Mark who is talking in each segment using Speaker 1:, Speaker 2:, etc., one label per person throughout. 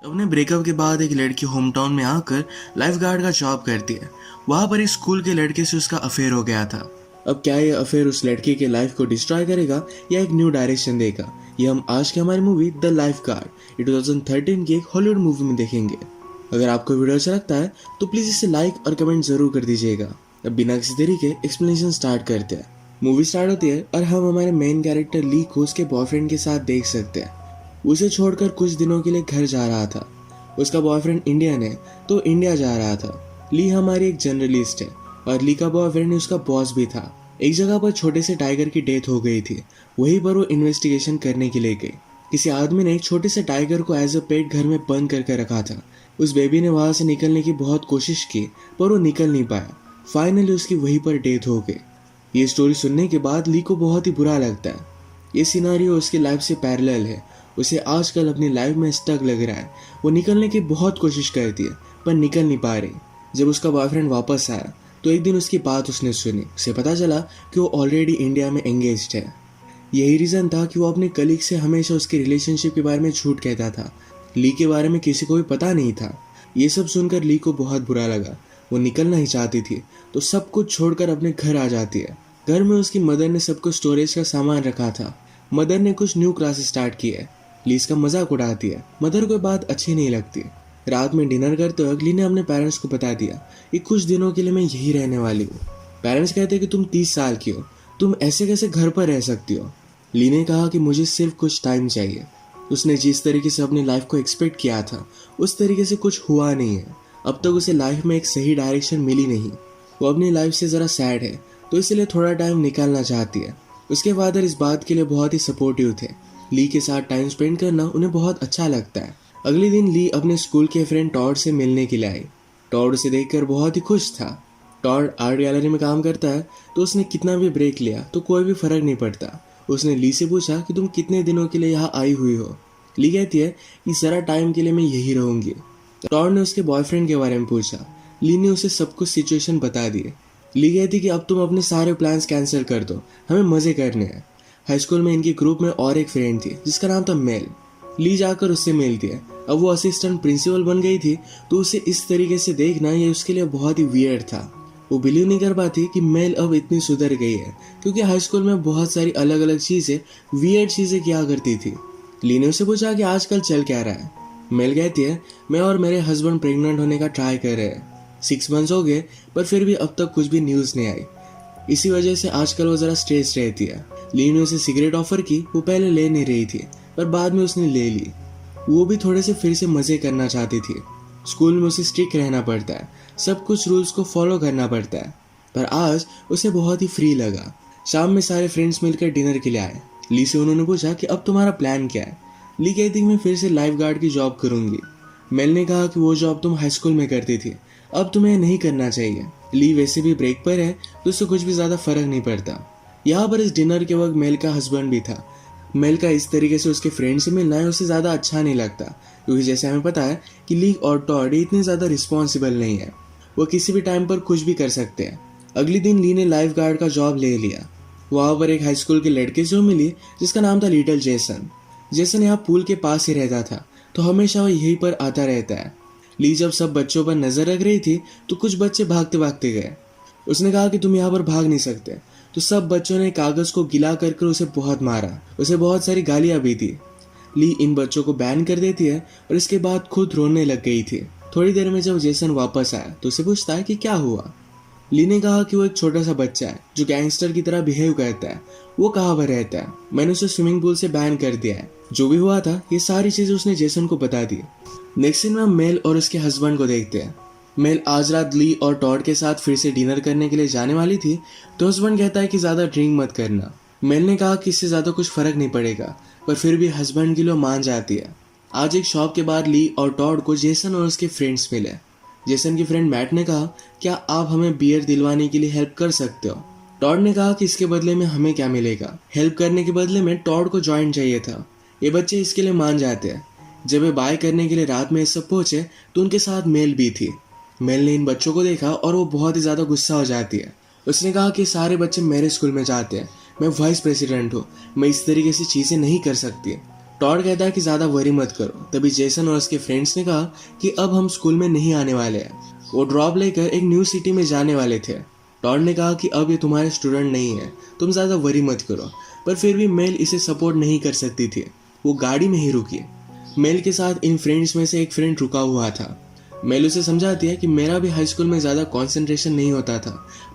Speaker 1: अपने ब्रेकअप के बाद एक लड़की होम टाउन में आकर लाइफ गार्ड का जॉब करती है। वहां पर एक स्कूल के लड़के से उसका अफेयर हो गया था। अब क्या ये अफेयर उस लड़की के लाइफ को डिस्ट्रॉय करेगा या एक न्यू डायरेक्शन देगा, ये हम आज की हमारी मूवी द लाइफ गार्ड 2013 की एक हॉलीवुड मूवी में देखेंगे। अगर आपको वीडियो अच्छा लगता है तो प्लीज इसे लाइक और कमेंट जरूर कर दीजिएगा। अब बिना किसी देरी के एक्सप्लेनेशन स्टार्ट करते हैं। मूवी स्टार्ट होती है और हम हमारे मेन कैरेक्टर ली को उसके बॉयफ्रेंड के साथ देख सकते हैं। उसे छोड़कर कुछ दिनों के लिए घर जा रहा था। उसका बॉयफ्रेंड इंडियन है तो इंडिया जा रहा था। ली हमारी एक जर्नलिस्ट है और ली का बॉयफ्रेंड उसका बॉस भी था। एक जगह पर छोटे से टाइगर की डेथ हो गई थी, वहीं पर वो इन्वेस्टिगेशन करने के लिए गए। किसी आदमी ने एक छोटे से टाइगर को एज अ पेट घर में बंद करके रखा था। उस बेबी ने वहां से निकलने की बहुत कोशिश की पर वो निकल नहीं पाया। फाइनली उसकी वहीं पर डेथ हो गई। ये स्टोरी सुनने के बाद ली को बहुत ही बुरा लगता है। ये सिनारियो उसकी लाइफ से पैरेलल है। उसे आजकल अपनी लाइफ में स्टक लग रहा है। वो निकलने की बहुत कोशिश करती है पर निकल नहीं पा रही। जब उसका बॉयफ्रेंड वापस आया तो एक दिन उसकी बात उसने सुनी। उसे पता चला कि वो ऑलरेडी इंडिया में एंगेज्ड है। यही रीजन था कि वो अपने कलीग से हमेशा उसके रिलेशनशिप के बारे में झूठ कहता था। ली के बारे में किसी को भी पता नहीं था। ये सब सुनकर ली को बहुत बुरा लगा। वो निकलना ही चाहती थी तो सब कुछ छोड़कर अपने घर आ जाती है। घर में उसकी मदर ने सब कुछ स्टोरेज का सामान रखा था। मदर ने कुछ न्यू क्लासेस स्टार्ट की है। ली इसका मजाक उड़ाती है। मदर को बात अच्छी नहीं लगती। रात में डिनर करते वक्त ली ने अपने पेरेंट्स को बता दिया कि कुछ दिनों के लिए मैं यही रहने वाली हूँ। पेरेंट्स कहते हैं कि तुम 30 साल की हो, तुम ऐसे कैसे घर पर रह सकती हो। ली ने कहा कि मुझे सिर्फ कुछ टाइम चाहिए। उसने जिस तरीके से अपनी लाइफ को एक्सपेक्ट किया था उस तरीके से कुछ हुआ नहीं है। अब तक उसे लाइफ में एक सही डायरेक्शन मिली नहीं। वो अपनी लाइफ से ज़रा सैड है तो इसलिए थोड़ा टाइम निकालना चाहती है। उसके फादर इस बात के लिए बहुत ही सपोर्टिव थे। ली के साथ टाइम स्पेंड करना उन्हें बहुत अच्छा लगता है। अगले दिन ली अपने स्कूल के फ्रेंड टॉड से मिलने के लिए आई। टॉड उसे देखकर बहुत ही खुश था। टॉड आर्ट गैलरी में काम करता है तो उसने कितना भी ब्रेक लिया तो कोई भी फर्क नहीं पड़ता। उसने ली से पूछा कि तुम कितने दिनों के लिए यहाँ आई हुई हो। ली कहती है कि ज़रा टाइम के लिए मैं यही रहूंगी। टॉड ने उसके बॉयफ्रेंड के बारे में पूछा। ली ने उसे सब कुछ सिचुएशन बता दी। ली कहती कि अब तुम अपने सारे प्लान्स कैंसिल कर दो, हमें मजे करने हैं। हाई स्कूल में इनके ग्रुप में और एक फ्रेंड थी जिसका नाम था मेल। ली जाकर उससे मिलती है। अब वो असिस्टेंट प्रिंसिपल बन गई थी तो उसे इस तरीके से देखना ये उसके लिए बहुत ही वियर्ड था। वो बिलीव नहीं कर पाती कि मेल अब इतनी सुधर गई है, क्योंकि हाई स्कूल में बहुत सारी अलग अलग चीजें, वियर्ड चीजें किया करती थी। ली ने उसे पूछा कि आजकल चल क्या रहा है। मेल कहती है मैं और मेरे हस्बैंड प्रेग्नेंट होने का ट्राई कर रहे हैं। 6 मंथ्स हो गए पर फिर भी अब तक कुछ भी न्यूज नहीं आई। इसी वजह से आजकल वो जरा स्ट्रेस रहती है। ली ने उसे सिगरेट ऑफर की। वो पहले ले नहीं रही थी पर बाद में उसने ले ली। वो भी थोड़े से फिर से मजे करना चाहती थी। स्कूल में उसे स्ट्रिक्ट रहना पड़ता है, सब कुछ रूल्स को फॉलो करना पड़ता है। पर आज उसे बहुत ही फ्री लगा। शाम में सारे फ्रेंड्स मिलकर डिनर के लिए आए। ली से उन्होंने पूछा कि अब तुम्हारा प्लान क्या है। ली कहती मैं फिर से लाइफ गार्ड की जॉब करूंगी। मेल ने कहा कि वो जॉब तुम हाई स्कूल में करती थी, अब तुम्हें नहीं करना चाहिए। ली वैसे भी ब्रेक पर है तो उससे कुछ भी ज्यादा फर्क नहीं पड़ता। यहाँ पर इस डिनर के वक्त मेल का हस्बैंड भी था। मेल का इस तरीके से उसके फ्रेंड से मिलना है उसे ज्यादा अच्छा नहीं लगता, क्योंकि जैसे हमें पता है कि ली और टॉड इतने ज्यादा रिस्पॉन्सिबल नहीं है। वो किसी भी टाइम पर कुछ भी कर सकते हैं। अगले दिन ली ने लाइफ गार्ड का जॉब ले लिया। वहां पर एक हाई स्कूल के लड़के से मिली जिसका नाम था लिटिल जेसन। जेसन यहाँ पूल के पास ही रहता था तो हमेशा वो यहीं पर आता रहता है। ली जब सब बच्चों पर नजर रख रही थी तो कुछ बच्चे भागते भागते गए। उसने कहा कि तुम यहाँ पर भाग नहीं सकते, तो सब बच्चों ने कागज को गिला करके उसे बहुत मारा। उसे बहुत सारी गालियां भी दी। ली इन बच्चों को बैन कर देती है और इसके बाद खुद रोने लग गई थी। थोड़ी देर में जब जेसन वापस आया तो उसे पूछता है कि क्या हुआ। ली ने कहा कि वो एक छोटा सा बच्चा है जो गैंगस्टर की तरह बिहेव करता है। वो कहाँ पर रहता है, मैंने उसे स्विमिंग पूल से बैन कर दिया है। जो भी हुआ था ये सारी चीजें उसने जेसन को बता दी। नेक्स्ट सीन में हम मेल और उसके हस्बैंड को देखते हैं। मेल आज रात ली और टॉड के साथ फिर से डिनर करने के लिए जाने वाली थी तो हस्बैंड कहता है कि ज्यादा ड्रिंक मत करना। मेल ने कहा कि इससे ज्यादा कुछ फर्क नहीं पड़ेगा, पर फिर भी हस्बैंड की लो मान जाती है। आज एक शॉप के बाहर ली और टॉड को जेसन और उसके फ्रेंड्स मिले। जेसन की फ्रेंड मैट ने कहा क्या आप हमें बियर दिलवाने के लिए हेल्प कर सकते हो। टॉड ने कहा कि इसके बदले में हमें क्या मिलेगा। हेल्प करने के बदले में टॉड को जॉइंट चाहिए था। ये बच्चे इसके लिए मान जाते हैं। जब वे बाय करने के लिए रात में इस सब पहुंचे तो उनके साथ मेल भी थी। मेल ने इन बच्चों को देखा और वो बहुत ही ज्यादा गुस्सा हो जाती है। उसने कहा कि सारे बच्चे मेरे स्कूल में जाते हैं, मैं वाइस प्रेसिडेंट हूँ, मैं इस तरीके से चीजें नहीं कर सकती। टॉड कहता है कि ज़्यादा वरी मत करो। तभी जेसन और उसके फ्रेंड्स ने कहा कि अब हम स्कूल में नहीं आने वाले हैं। वो ड्रॉप लेकर एक न्यू सिटी में जाने वाले थे। टॉड ने कहा कि अब ये तुम्हारे स्टूडेंट नहीं है, तुम ज़्यादा वरी मत करो। पर फिर भी मेल इसे सपोर्ट नहीं कर सकती थी। वो गाड़ी में ही रुकी। मेल के साथ इन फ्रेंड्स में से एक फ्रेंड रुका हुआ था। मेल उसे समझाती है कि मेरा भी हाई स्कूल में ज़्यादा कंसंट्रेशन नहीं होता था,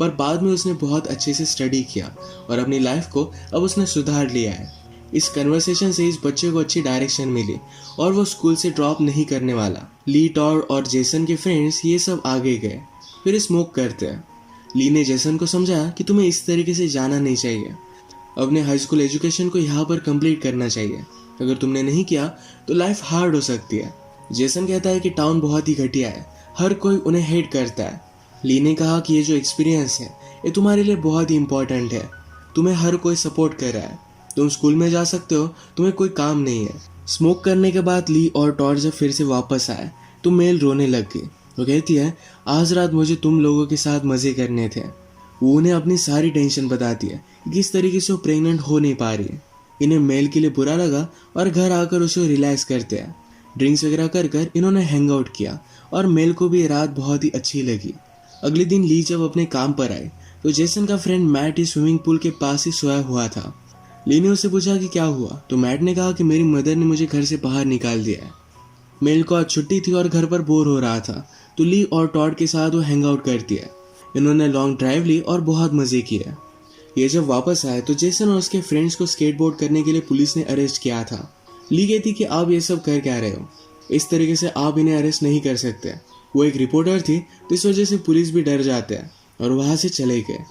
Speaker 1: पर बाद में उसने बहुत अच्छे से स्टडी किया और अपनी लाइफ को अब उसने सुधार लिया है। इस कन्वर्सेशन से इस बच्चे को अच्छी डायरेक्शन मिली और वो स्कूल से ड्रॉप नहीं करने वाला। ली, टॉड और जेसन के फ्रेंड्स ये सब आगे गए, फिर स्मोक करते हैं। ली ने जेसन को समझाया कि तुम्हें इस तरीके से जाना नहीं चाहिए, अपने हाई स्कूल एजुकेशन को यहाँ पर कंप्लीट करना चाहिए। अगर तुमने नहीं किया तो लाइफ हार्ड हो सकती है। जेसन कहता है कि टाउन बहुत ही घटिया है, हर कोई उन्हें हेट करता है। ली ने कहा कि ये जो एक्सपीरियंस है ये तुम्हारे लिए बहुत ही इंपॉर्टेंट है, तुम्हें हर कोई सपोर्ट कर रहा है, तुम स्कूल में जा सकते हो, तुम्हें कोई काम नहीं है। स्मोक करने के बाद ली और टॉड जब फिर से वापस आए तो मेल रोने लग गई। वो कहती है आज रात मुझे तुम लोगों के साथ मजे करने थे। वो उन्हें अपनी सारी टेंशन बताती है कि किस तरीके से वो प्रेग्नेंट हो नहीं पा रही है। इन्हें मेल के लिए बुरा लगा और घर आकर उसे रिलैक्स करते हैं। ड्रिंक्स वगैरह कर कर इन्होंने हैंग आउट किया और मेल को भी रात बहुत ही अच्छी लगी। अगले दिन ली जब अपने काम पर आई तो जेसन का फ्रेंड मैट ही स्विमिंग पूल के पास ही सोया हुआ था। ली ने उससे पूछा कि क्या हुआ, तो मैट ने कहा कि मेरी मदर ने मुझे घर से बाहर निकाल दिया है। मेल को आज छुट्टी थी और घर पर बोर हो रहा था, तो ली और टॉड के साथ वो हैंग आउट करती है। इन्होंने लॉन्ग ड्राइव ली और बहुत मजे किए। ये जब वापस आए तो जेसन और उसके फ्रेंड्स को स्केटबोर्ड करने के लिए पुलिस ने अरेस्ट किया था। ली कहती कि आप ये सब कर क्या रहे हो, इस तरीके से आप इन्हें अरेस्ट नहीं कर सकते। वो एक रिपोर्टर थी तो इस वजह से पुलिस भी डर जाते हैं और वहां से चले गए।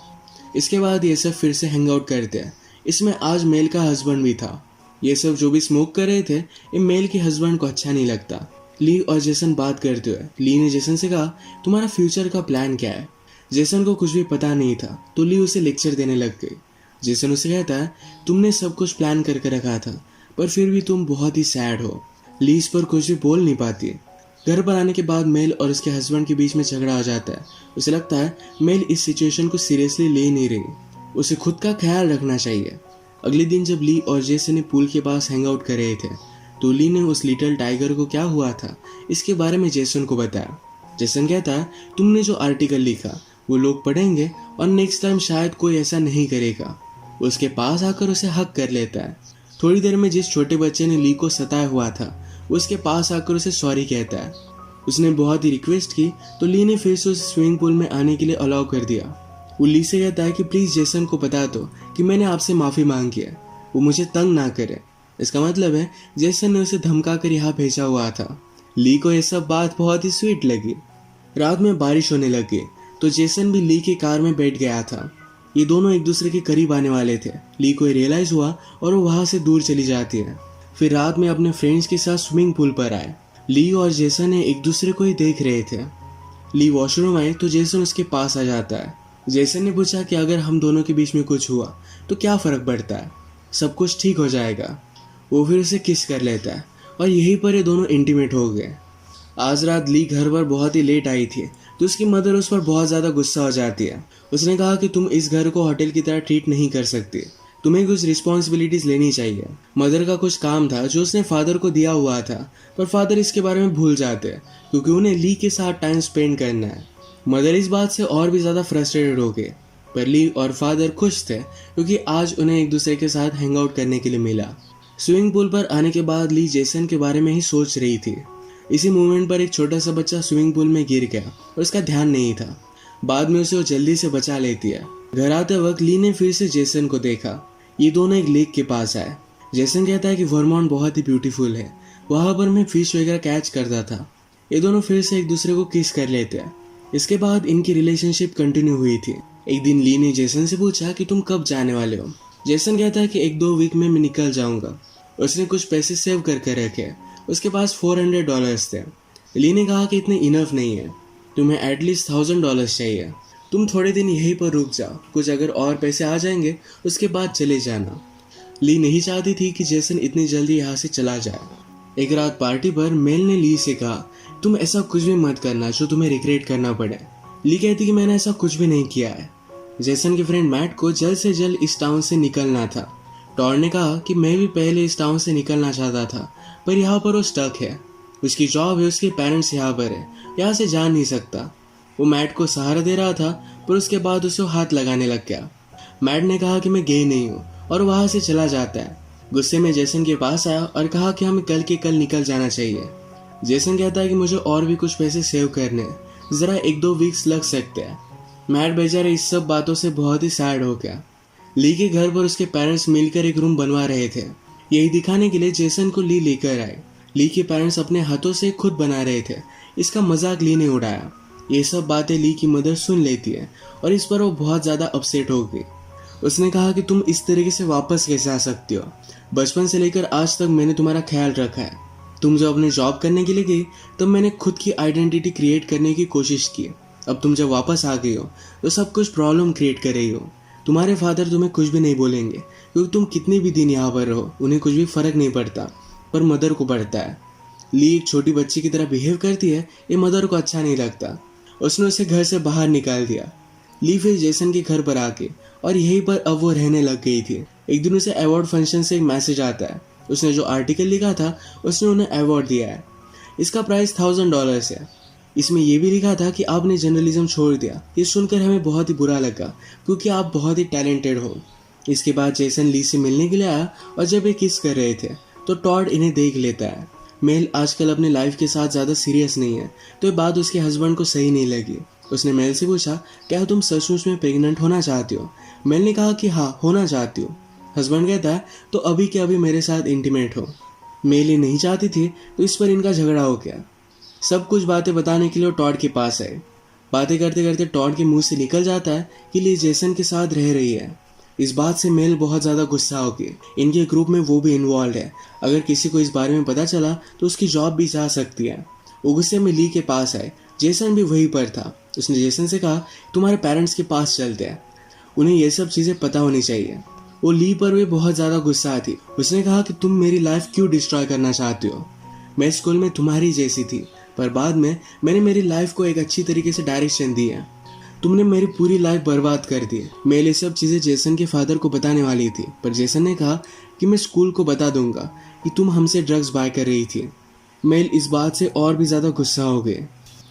Speaker 1: इसके बाद ये सब फिर से हैंग आउट करते हैं। इसमें आज मेल का हस्बैंड भी था। ये सब जो भी स्मोक कर रहे थे ये मेल के हस्बैंड को अच्छा नहीं लगता। ली और जेसन बात करते हुए ली ने जेसन से कहा तुम्हारा फ्यूचर का प्लान क्या है। जेसन को कुछ भी पता नहीं था तो ली उसे लेक्चर देने लग गई। जेसन उसे कहता है तुमने सब कुछ प्लान करके रखा था पर फिर भी तुम बहुत ही सैड हो। ली इस पर कुछ भी बोल नहीं पाती। घर पर आने के बाद मेल और उसके हस्बैंड के बीच में झगड़ा हो जाता है। उसे लगता है मेल इस सिचुएशन को सीरियसली ले नहीं रही, उसे खुद का ख्याल रखना चाहिए। अगले दिन जब ली और जेसन पूल के पास हैंग आउट कर रहे थे तो ली ने उस लिटिल टाइगर को क्या हुआ था इसके बारे में जेसन को बताया। जेसन कहता है तुमने जो आर्टिकल लिखा वो लोग पढ़ेंगे और नेक्स्ट टाइम शायद कोई ऐसा नहीं करेगा। उसके पास आकर उसे हक कर लेता है। थोड़ी देर में जिस छोटे बच्चे ने ली को सताया हुआ था उसके पास आकर उसे सॉरी कहता है। उसने बहुत ही रिक्वेस्ट की तो ली ने फिर से उसे स्विमिंग पूल में आने के लिए अलाउ कर दिया। वो ली से कहता है कि प्लीज जेसन को बता दो कि मैंने आपसे माफी मांगी है, वो मुझे तंग ना करे। इसका मतलब है जेसन ने उसे धमका कर यहाँ भेजा हुआ था। ली को यह सब बात बहुत ही स्वीट लगी। रात में बारिश होने लगी तो जेसन भी ली की कार में बैठ गया था। ये दोनों एक दूसरे के करीब आने वाले थे। ली को रियलाइज हुआ और वो वहां से दूर चली जाती है। फिर रात में अपने फ्रेंड्स के साथ स्विमिंग पूल पर आए। ली और जेसन एक दूसरे को ही देख रहे थे। ली वॉशरूम आए तो जेसन उसके पास आ जाता है। जेसन ने पूछा कि अगर हम दोनों के बीच में कुछ हुआ तो क्या फर्क पड़ता है, सब कुछ ठीक हो जाएगा। वो फिर उसे किस कर लेता है और यहीं पर ये दोनों इंटीमेट हो गए। आज रात ली घर पर बहुत ही लेट आई थी तो उसकी मदर उस पर बहुत ज़्यादा गुस्सा हो जाती है। उसने कहा कि तुम इस घर को होटल की तरह ट्रीट नहीं कर सकती, तुम्हें कुछ रिस्पॉन्सिबिलिटीज लेनी चाहिए। मदर का कुछ काम था जो उसने फादर को दिया हुआ था पर फादर इसके बारे में भूल जाते क्योंकि उन्हें ली के साथ टाइम स्पेंड करना है। मदर इस बात से और भी ज़्यादा फ्रस्ट्रेटेड हो गए पर ली और फादर खुश थे क्योंकि आज उन्हें एक दूसरे के साथ हैंग आउट करने के लिए मिला। स्विमिंग पूल पर आने के बाद ली जेसन के बारे में ही सोच रही थी। इसी मोमेंट पर एक छोटा सा बच्चा स्विमिंग पूल में गिर गया और उसका ध्यान नहीं था। बाद में उसे वो जल्दी से बचा लेती है। घर आते वक्त ली ने फिर से जेसन को देखा। ये दोनों एक लेक के पास आए। जेसन कहता है कि वर्मोंट बहुत ही ब्यूटीफुल है, वहां पर मैं फिश वगैरह कैच करता था। ये दोनों फिर से एक दूसरे को किस कर लेते हैं। इसके बाद इनकी रिलेशनशिप कंटिन्यू हुई थी। एक दिन ली ने जेसन से पूछा कि तुम कब जाने वाले हो। जेसन कहता है कि 1-2 वीक में मैं निकल जाऊंगा। उसने कुछ पैसे सेव करके रखे, उसके पास $400 थे। ली ने कहा कि इतने इनफ नहीं है, तुम्हें एटलीस्ट $1000 चाहिए। तुम थोड़े दिन यहीं पर रुक जाओ, कुछ अगर और पैसे आ जाएंगे उसके बाद चले जाना। ली नहीं चाहती थी कि जेसन इतनी जल्दी यहाँ से चला जाए। एक रात पार्टी पर मेल ने ली से कहा तुम ऐसा कुछ भी मत करना जो तुम्हें रिग्रेट करना पड़े। ली कहती कि मैंने ऐसा कुछ भी नहीं किया है। जेसन के फ्रेंड मैट को जल्द से जल्द इस टाउन से निकलना था। टॉड ने कहा कि मैं भी पहले इस टाउन से निकलना चाहता था, पर यहाँ पर वो स्टक है। उसकी जॉब है, उसके पेरेंट्स यहाँ पर है, यहाँ से जा नहीं सकता। वो मैट को सहारा दे रहा था, पर उसके बाद उसे हाथ लगाने लग गया। मैट ने कहा कि मैं गे नहीं हूँ और वहाँ से चला जाता है। गुस्से में जेसन के पास आया और कहा कि हमें कल के कल निकल जाना चाहिए। जेसन कहता है कि मुझे और भी कुछ पैसे सेव करने हैं, ज़रा 1-2 वीक्स लग सकते हैं। मैट बेचारा इस सब बातों से बहुत ही सैड हो गया। ली के घर पर उसके पेरेंट्स मिलकर एक रूम बनवा रहे थे। यही दिखाने के लिए जेसन को ली लेकर आए। ली के पेरेंट्स अपने हाथों से खुद बना रहे थे। इसका मजाक ली ने उड़ाया। ये सब बातें ली की मदर सुन लेती है और इस पर वो बहुत ज़्यादा अपसेट हो गई। उसने कहा कि तुम इस तरीके से वापस कैसे आ सकती हो? बचपन से लेकर आज तक मैंने तुम्हारा ख्याल रखा है। तुम जब अपने जॉब करने के लिए गई तब मैंने खुद की आइडेंटिटी क्रिएट करने की कोशिश की। अब तुम जब वापस आ गई हो तो सब कुछ प्रॉब्लम क्रिएट कर रही हो। तुम्हारे फादर तुम्हें कुछ भी नहीं बोलेंगे, क्योंकि तुम कितने भी दिन यहाँ पर रहो उन्हें कुछ भी फर्क नहीं पड़ता, पर मदर को पड़ता है। ली एक छोटी बच्ची की तरह बिहेव करती है, ये मदर को अच्छा नहीं लगता। उसने उसे घर से बाहर निकाल दिया। ली फिर जेसन के घर पर आके और यहीं पर अब वो रहने लग गई थी। एक दिन उसे अवार्ड फंक्शन से एक मैसेज आता है। उसने जो आर्टिकल लिखा था उसने उन्हें अवार्ड दिया है। इसका प्राइस $1000 है। इसमें यह भी लिखा था कि आपने जर्नलिज्म छोड़ दिया। ये सुनकर हमें बहुत ही बुरा लगा, क्योंकि आप बहुत ही टैलेंटेड हो। इसके बाद जेसन ली से मिलने के लिए आया और जब ये किस कर रहे थे तो टॉड इन्हें देख लेता है। मेल आजकल अपने लाइफ के साथ ज़्यादा सीरियस नहीं है, तो ये बात उसके हस्बैंड को सही नहीं लगी। उसने मेल से पूछा, क्या तुम सचमुच में प्रेग्नेंट होना चाहती हो? मेल ने कहा कि हाँ, होना चाहती हूँ। हस्बैंड कहता है, तो अभी के अभी मेरे साथ इंटीमेट हो। मेल ये नहीं चाहती थी, तो इस पर इनका झगड़ा हो गया। सब कुछ बातें बताने के लिए टॉड के पास आए। बातें करते करते टॉड के मुंह से निकल जाता है कि ली जेसन के साथ रह रही है। इस बात से मेल बहुत ज़्यादा गुस्सा हो गई। इनके ग्रुप में वो भी इन्वॉल्व है। अगर किसी को इस बारे में पता चला तो उसकी जॉब भी जा सकती है। वो गुस्से में ली के पास आए। जेसन भी वहीं पर था। उसने जेसन से कहा, तुम्हारे पेरेंट्स के पास चलते हैं, उन्हें ये सब चीज़ें पता होनी चाहिए। वो ली पर भी बहुत ज़्यादा गुस्सा थी। उसने कहा कि तुम मेरी लाइफ क्यों डिस्ट्रॉय करना चाहती हो? मैं स्कूल में तुम्हारी जैसी थी, पर बाद में मैंने मेरी लाइफ को एक अच्छी तरीके से डायरेक्शन दी है। तुमने मेरी पूरी लाइफ बर्बाद कर दी। मैं ये सब चीज़ें जेसन के फादर को बताने वाली थी, पर जेसन ने कहा कि मैं स्कूल को बता दूंगा कि तुम हमसे ड्रग्स बाय कर रही थी। मेल इस बात से और भी ज़्यादा गुस्सा हो गए।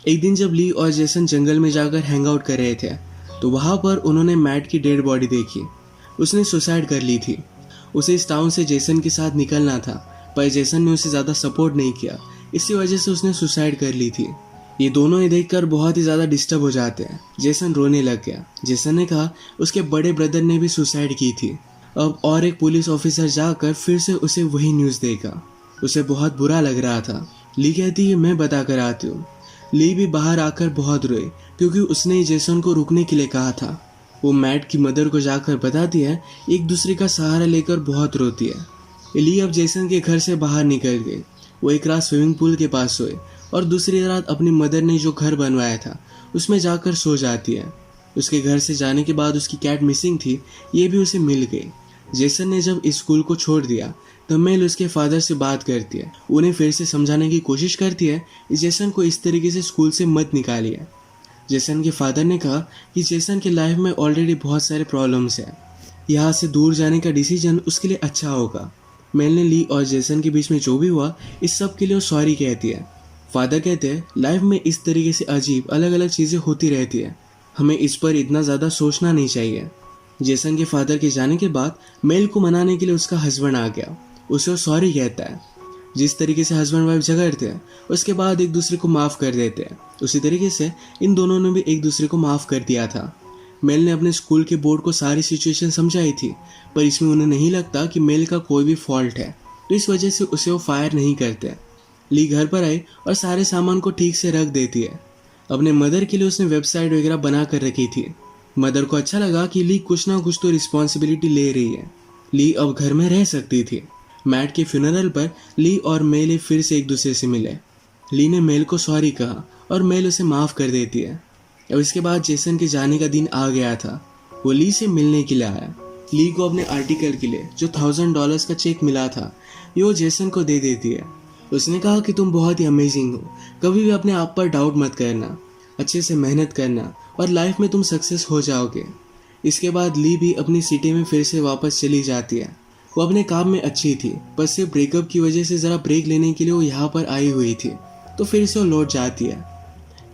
Speaker 1: एक दिन जब ली और जेसन जंगल में जाकर हैंग आउट कर रहे थे तो वहाँ पर उन्होंने मैट की डेड बॉडी देखी। उसने सुसाइड कर ली थी। उसे इस टाउन से जेसन के साथ निकलना था, पर जेसन ने उसे ज़्यादा सपोर्ट नहीं किया। इसी वजह से उसने सुसाइड कर ली थी। ये दोनों ही देखकर बहुत ही ज़्यादा डिस्टर्ब हो जाते हैं। जेसन रोने लग गया। जेसन ने कहा उसके बड़े ब्रदर ने भी सुसाइड की थी। अब और एक पुलिस ऑफिसर जाकर फिर से उसे वही न्यूज़ देगा। उसे बहुत बुरा लग रहा था। ली कहती है, मैं बता कर आती हूँ। ली भी बाहर आकर बहुत रोई, क्योंकि उसने ही जेसन को रुकने के लिए कहा था। वो मैट की मदर को जाकर बताती है। एक दूसरे का सहारा लेकर बहुत रोती है। ली अब जेसन के घर से बाहर निकल गई। वो एक रात स्विमिंग पूल के पास सोए और दूसरी रात अपनी मदर ने जो घर बनवाया था उसमें जाकर सो जाती है। उसके घर से जाने के बाद उसकी कैट मिसिंग थी, ये भी उसे मिल गई। जेसन ने जब इस स्कूल को छोड़ दिया तब मेल उसके फादर से बात करती है। उन्हें फिर से समझाने की कोशिश करती है कि जेसन को इस तरीके से स्कूल से मत निकालिए। जेसन के फादर ने कहा कि जेसन की लाइफ में ऑलरेडी बहुत सारे प्रॉब्लम्स हैं, यहाँ से दूर जाने का डिसीजन उसके लिए अच्छा होगा। मेल ने ली और जेसन के बीच में जो भी हुआ इस सब के लिए वो सॉरी कहती है। फादर कहते हैं, लाइफ में इस तरीके से अजीब अलग अलग चीज़ें होती रहती है, हमें इस पर इतना ज़्यादा सोचना नहीं चाहिए। जेसन के फादर के जाने के बाद मेल को मनाने के लिए उसका हस्बैंड आ गया। उसे वो सॉरी कहता है। जिस तरीके से हस्बैंड वाइफ झगड़ते हैं उसके बाद एक दूसरे को माफ़ कर देते हैं, उसी तरीके से इन दोनों ने भी एक दूसरे को माफ़ कर दिया था। मेल ने अपने स्कूल के बोर्ड को सारी सिचुएशन समझाई थी, पर इसमें उन्हें नहीं लगता कि मेल का कोई भी फॉल्ट है, तो इस वजह से उसे वो फायर नहीं करते। ली घर पर आई और सारे सामान को ठीक से रख देती है। अपने मदर के लिए उसने वेबसाइट वगैरह बना कर रखी थी। मदर को अच्छा लगा कि ली कुछ ना कुछ तो रिस्पॉन्सिबिलिटी ले रही है। ली अब घर में रह सकती थी। मैट के फ्यूनरल पर ली और मेल फिर से एक दूसरे से मिले। ली ने मेल को सॉरी कहा और मेल उसे माफ़ कर देती है। अब इसके बाद जेसन के जाने का दिन आ गया था। वो ली से मिलने के लिए आया। ली को अपने आर्टिकल के लिए जो $1000 का चेक मिला था ये वो जेसन को दे देती है। उसने कहा कि तुम बहुत ही अमेजिंग हो, कभी भी अपने आप पर डाउट मत करना, अच्छे से मेहनत करना और लाइफ में तुम सक्सेस हो जाओगे। इसके बाद ली भी अपनी सिटी में फिर से वापस चली जाती है। वो अपने काम में अच्छी थी, पर सिर्फ ब्रेकअप की वजह से ज़रा ब्रेक लेने के लिए वो यहाँ पर आई हुई थी, तो फिर से वो लौट जाती है।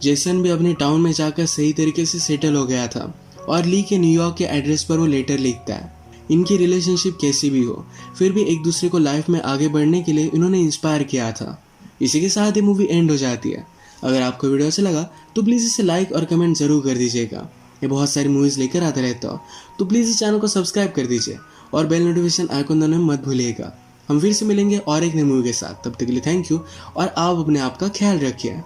Speaker 1: जेसन भी अपने टाउन में जाकर सही तरीके से सेटल हो गया था और ली के न्यूयॉर्क के एड्रेस पर वो लेटर लिखता है। इनकी रिलेशनशिप कैसी भी हो, फिर भी एक दूसरे को लाइफ में आगे बढ़ने के लिए इन्होंने इंस्पायर किया था। इसी के साथ ये मूवी एंड हो जाती है। अगर आपको वीडियो अच्छा लगा तो प्लीज़ इसे लाइक और कमेंट ज़रूर कर दीजिएगा। ये बहुत सारी मूवीज़ लेकर आता रहता हो, तो प्लीज़ इस चैनल को सब्सक्राइब कर दीजिए और बेल नोटिफिकेशन आइकन दबाना मत भूलिएगा। हम फिर से मिलेंगे और एक नई मूवी के साथ। तब तक के लिए थैंक यू और आप अपने आप का ख्याल रखिए।